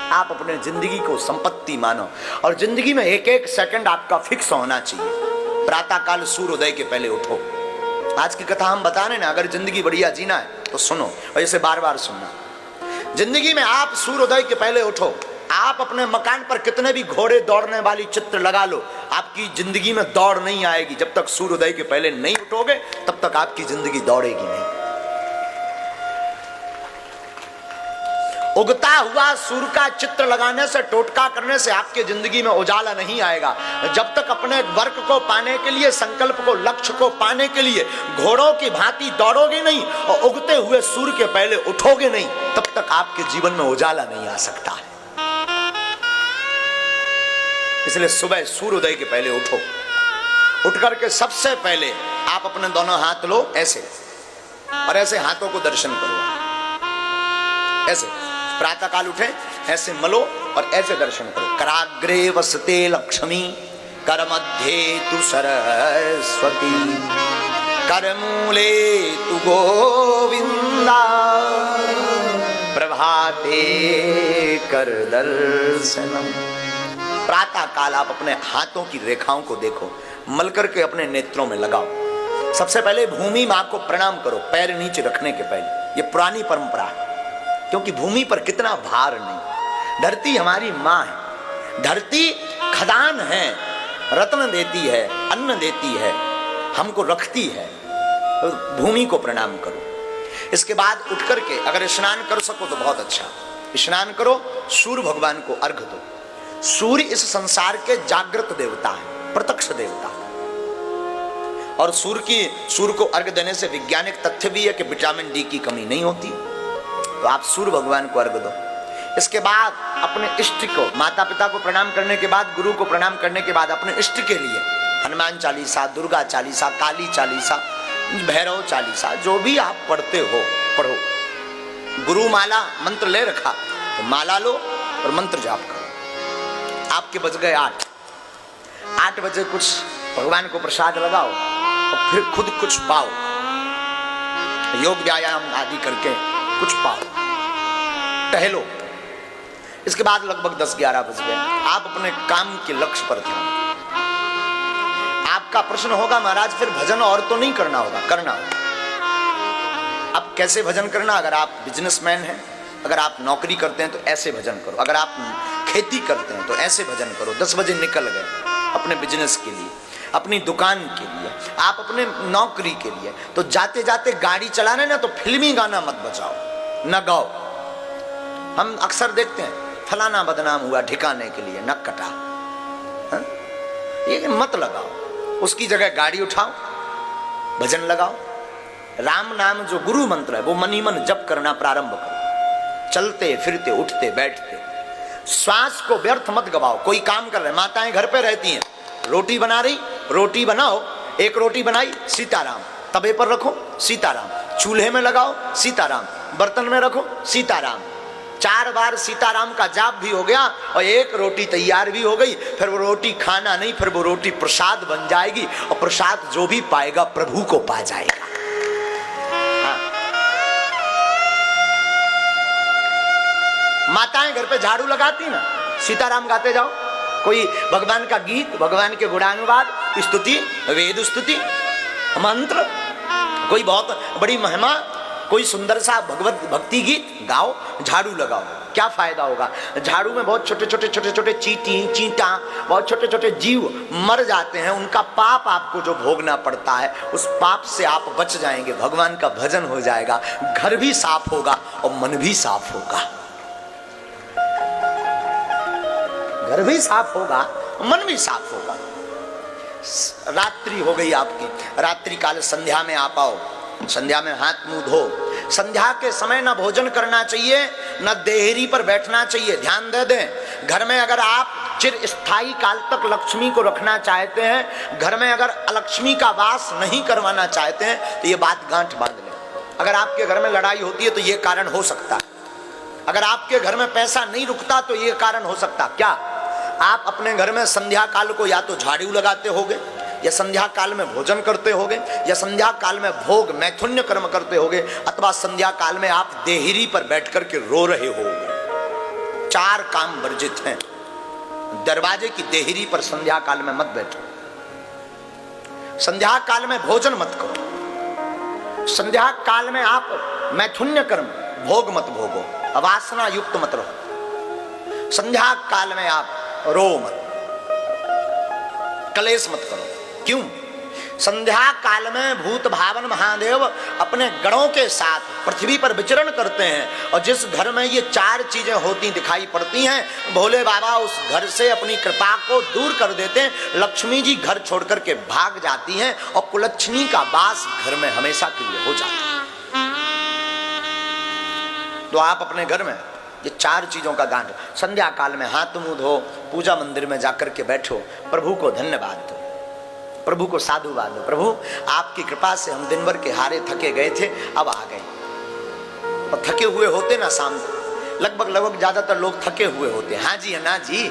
आप अपने जिंदगी को संपत्ति मानो और जिंदगी में एक एक सेकंड आपका फिक्स होना चाहिए। प्रातः काल सूर्योदय के पहले उठो। आज की कथा हम बता रहे ना, अगर जिंदगी बढ़िया जीना है तो सुनो और इसे बार बार सुनना। जिंदगी में आप सूर्योदय के पहले उठो। आप अपने मकान पर कितने भी घोड़े दौड़ने वाली चित्र लगा लो, आपकी जिंदगी में दौड़ नहीं आएगी। जब तक सूर्योदय के पहले नहीं उठोगे तब तक आपकी जिंदगी दौड़ेगी नहीं। उगता हुआ सूर्य का चित्र लगाने से, टोटका करने से आपके जिंदगी में उजाला नहीं आएगा। जब तक अपने वर्क को पाने के लिए, संकल्प को, लक्ष्य को पाने के लिए घोड़ों की भांति दौड़ोगे नहीं और उगते हुए सूर्य के पहले उठोगे नहीं, तब तक आपके जीवन में उजाला नहीं आ सकता है। इसलिए सुबह सूर्योदय के पहले उठो। उठ करके सबसे पहले आप अपने दोनों हाथ लो ऐसे, और ऐसे हाथों को दर्शन करो। ऐसे प्रातः काल उठे, ऐसे मलो और ऐसे दर्शन करो। कराग्रे वसते लक्ष्मी, कर मध्य तु सरस्वती, कर मूले तु गोविंदा, प्रभाते कर दर्शनम। प्रातः काल आप अपने हाथों की रेखाओं को देखो, मल करके अपने नेत्रों में लगाओ। सबसे पहले भूमि मां को प्रणाम करो, पैर नीचे रखने के पहले। ये पुरानी परंपरा है, क्योंकि भूमि पर कितना भार नहीं। धरती हमारी मां है। धरती खदान है, रत्न देती है, अन्न देती है, हमको रखती है। तो भूमि को प्रणाम करो। इसके बाद उठ करके अगर स्नान कर सको तो बहुत अच्छा, स्नान करो। सूर्य भगवान को अर्घ दो। सूर्य इस संसार के जागृत देवता है, प्रत्यक्ष देवता। और सूर्य को अर्घ देने से वैज्ञानिक तथ्य भी है कि विटामिन डी की कमी नहीं होती। तो आप सूर्य भगवान को अर्घ दो। इसके बाद अपने इष्ट को, माता पिता को प्रणाम करने के बाद, गुरु को प्रणाम करने के बाद अपने इष्ट के लिए हनुमान चालीसा, दुर्गा चालीसा, काली चालीसा, भैरव चालीसा, जो भी आप पढ़ते हो पढ़ो। गुरु माला मंत्र ले रखा तो माला लो और मंत्र जाप करो। आपके बज गए 8 बजे कुछ भगवान को प्रसाद लगाओ और फिर खुद कुछ पाओ, योग व्यायाम आदि करके कुछ पाओ, टहलो। इसके बाद लगभग 10-11 बज गए, आप अपने काम के लक्ष्य पर ध्यान। आपका प्रश्न होगा महाराज फिर भजन और तो नहीं करना होगा? करना होगा। अब कैसे भजन करना? अगर आप बिजनेसमैन हैं, अगर आप नौकरी करते हैं तो ऐसे भजन करो। अगर आप खेती करते हैं तो ऐसे भजन करो। 10 बजे निकल गए अपने बिजनेस के लिए, अपनी दुकान के लिए, आप अपने नौकरी के लिए, तो जाते जाते गाड़ी चलाने ना तो फिल्मी गाना मत बजाओ, न गाओ। हम अक्सर देखते हैं फलाना बदनाम हुआ ठिकाने के लिए नक कटा, ये मत लगाओ। उसकी जगह गाड़ी उठाओ, भजन लगाओ। राम नाम जो गुरु मंत्र है वो मनी मन जप करना प्रारंभ करो। चलते फिरते उठते बैठते श्वास को व्यर्थ मत गवाओ। कोई काम कर रहे, माताएं घर पे रहती हैं, रोटी बना रही, रोटी बनाओ। एक रोटी बनाई, सीताराम। तवे पर रखो, सीताराम। चूल्हे में लगाओ, सीताराम। बर्तन में रखो, सीताराम। 4 बार सीताराम का जाप भी हो गया और एक रोटी तैयार भी हो गई। फिर वो रोटी खाना नहीं, फिर वो रोटी प्रसाद बन जाएगी और प्रसाद जो भी पाएगा प्रभु को पा जाएगा। माताएं घर पे झाड़ू लगाती ना, सीताराम गाते जाओ। कोई भगवान का गीत, भगवान के गुणानुवाद, स्तुति, वेद स्तुति, मंत्र, कोई बहुत बड़ी महिमा, कोई सुंदर सा भगवत भक्ति गीत गाओ, झाड़ू लगाओ। क्या फायदा होगा? झाड़ू में बहुत छोटे छोटे चींटी, चींटा, बहुत छोटे छोटे जीव मर जाते हैं। उनका पाप आपको जो भोगना पड़ता है, उस पाप से आप बच जाएंगे। भगवान का भजन हो जाएगा, घर भी साफ होगा और मन भी साफ होगा। घर भी साफ होगा, मन भी साफ होगा। रात्रि हो गई आपकी, रात्रि काल संध्या में आप आओ। संध्या में हाथ मुंह धो। संध्या के समय ना भोजन करना चाहिए, ना देहरी पर बैठना चाहिए। ध्यान दे दें, घर में अगर आप चिर स्थायी काल तक लक्ष्मी को रखना चाहते हैं, घर में अगर अलक्ष्मी का वास नहीं करवाना चाहते हैं, तो ये बात गांठ बांध लें। अगर आपके घर में लड़ाई होती है तो ये कारण हो सकता है। अगर आपके घर में पैसा नहीं रुकता तो ये कारण हो सकता। क्या आप अपने घर में संध्या काल को या तो झाड़ू लगाते होगे, या संध्या काल में भोजन करते होगे, या संध्या काल में भोग मैथुन्य कर्म करते होगे, अथवा संध्या काल में आप देहरी पर बैठ कर के रो रहे होगे। चार काम वर्जित हैं। दरवाजे की देहरी पर संध्या काल में मत बैठो, संध्या काल में भोजन मत करो, संध्या काल में आप मैथुन्य कर्म भोग मत भोगो, अवासना युक्त मत रहो, संध्या काल में आप रो मत, कलेश मत करो। क्यों? संध्या काल में भूत भावन महादेव अपने गणों के साथ पृथ्वी पर विचरण करते हैं, और जिस घर में ये चार चीजें होती दिखाई पड़ती हैं, भोले बाबा उस घर से अपनी कृपा को दूर कर देते हैं। लक्ष्मी जी घर छोड़ करके भाग जाती हैं और कुलच्छनी का वास घर में हमेशा के लिए हो जाता है। तो आप अपने घर में ये चार चीजों का गांठ, संध्या काल में हाथ मुंह धो, पूजा मंदिर में जाकर के बैठो, प्रभु को धन्यवाद दो, प्रभु को साधुवाद दो। प्रभु आपकी कृपा से हम दिन भर के हारे थके गए थे, अब आ गए। और थके हुए होते ना शाम को, लगभग ज्यादातर लोग थके हुए होते। हाँ जी, ना जी,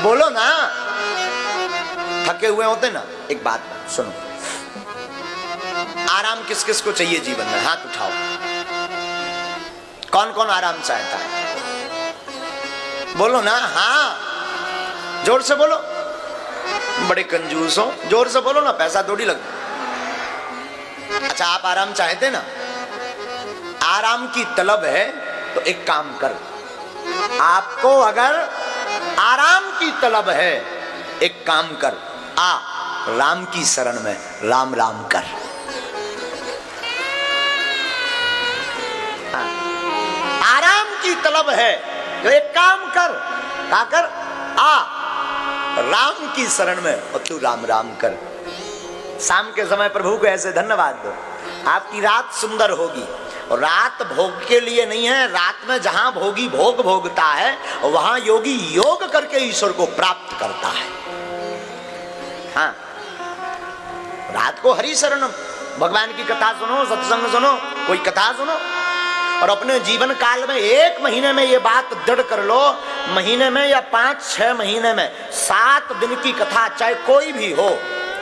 बोलो ना, थके हुए होते ना। एक बात सुनो, आराम किस किस को चाहिए जीवन में? हाथ उठाओ, कौन कौन आराम चाहता है? बोलो ना, हाँ जोर से बोलो। बड़े कंजूस हो, जोर से बोलो ना, पैसा थोड़ी लगता। अच्छा, आप आराम चाहते ना? आराम की तलब है तो एक काम कर, आपको अगर आराम की तलब है, एक काम कर, आ राम की शरण में राम राम कर। आराम की तलब है तो एक काम कर, क्या कर? आ राम की शरण में और तू राम राम कर। शाम के समय प्रभु को ऐसे धन्यवाद दो, आपकी रात सुंदर होगी। और रात भोग के लिए नहीं है, रात में जहां भोगी भोग भोगता है वहां योगी योग करके ईश्वर को प्राप्त करता है। हाँ, रात को हरि शरण, भगवान की कथा सुनो, सत्संग सुनो, कोई कथा सुनो, और अपने जीवन काल में एक महीने में ये बात दृढ़ कर लो, महीने में या 5-6 महीने में 7 दिन की कथा, चाहे कोई भी हो,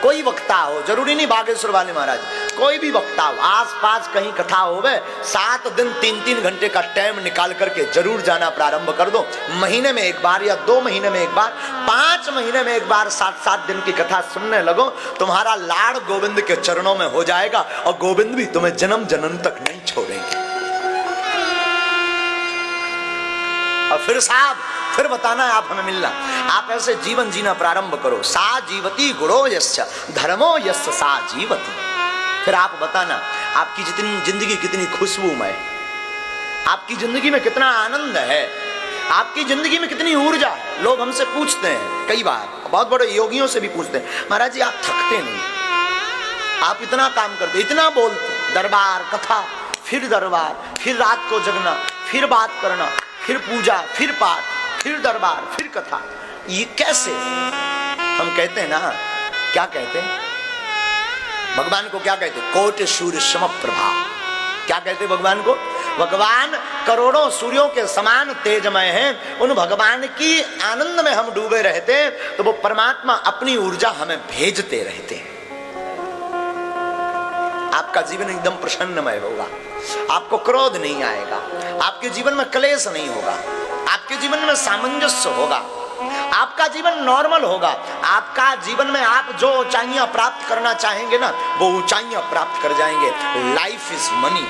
कोई वक्ता हो, जरूरी नहीं बागेश्वर वाले महाराज, कोई भी वक्ता हो, आसपास कहीं कथा होवे, 7 दिन 3-3 घंटे का टाइम निकाल करके जरूर जाना प्रारंभ कर दो। महीने में एक बार या 2 महीने में एक बार, 5 महीने में एक बार 7-7 दिन की कथा सुनने लगो, तुम्हारा लाड़ गोविंद के चरणों में हो जाएगा और गोविंद भी तुम्हें जन्म जन्म तक नहीं छोड़ेंगे। और फिर साहब, फिर बताना है आप हमें मिलना। आप ऐसे जीवन जीना प्रारंभ करो। सा जीवती गुणो यस्य धर्मो यस्य सा जीवती। फिर आप बताना आपकी जितनी जिंदगी कितनी खुशबूमय, आपकी जिंदगी में कितना आनंद है, आपकी जिंदगी में कितनी ऊर्जा है। लोग हमसे पूछते हैं, कई बार बहुत बड़े योगियों से भी पूछते हैं, महाराज जी आप थकते नहीं, आप इतना काम करते, इतना बोलते, दरबार कथा, फिर दरबार, फिर रात को जगना, फिर बात करना, फिर पूजा, फिर पाठ, फिर दरबार, फिर कथा, ये कैसे? हम कहते हैं ना, क्या कहते हैं भगवान को? क्या कहते? कोटि सूर्य सम प्रभा। क्या कहते भगवान को? भगवान करोड़ों सूर्यों के समान तेजमय हैं। उन भगवान की आनंद में हम डूबे रहते तो वो परमात्मा अपनी ऊर्जा हमें भेजते रहते हैं। आपका जीवन एकदम प्रसन्नमय होगा, आपको क्रोध नहीं आएगा, आपके जीवन में क्लेश नहीं होगा, आपके जीवन में सामंजस्य होगा, आपका जीवन नॉर्मल होगा। आपका जीवन में आप जो ऊंचाइयां प्राप्त करना चाहेंगे ना, वो ऊंचाइयां प्राप्त कर जाएंगे। Life is money.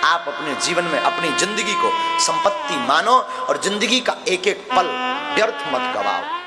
आप अपने जीवन में अपनी जिंदगी को संपत्ति मानो और जिंदगी का एक एक पल व्यर्थ मत गवाओ।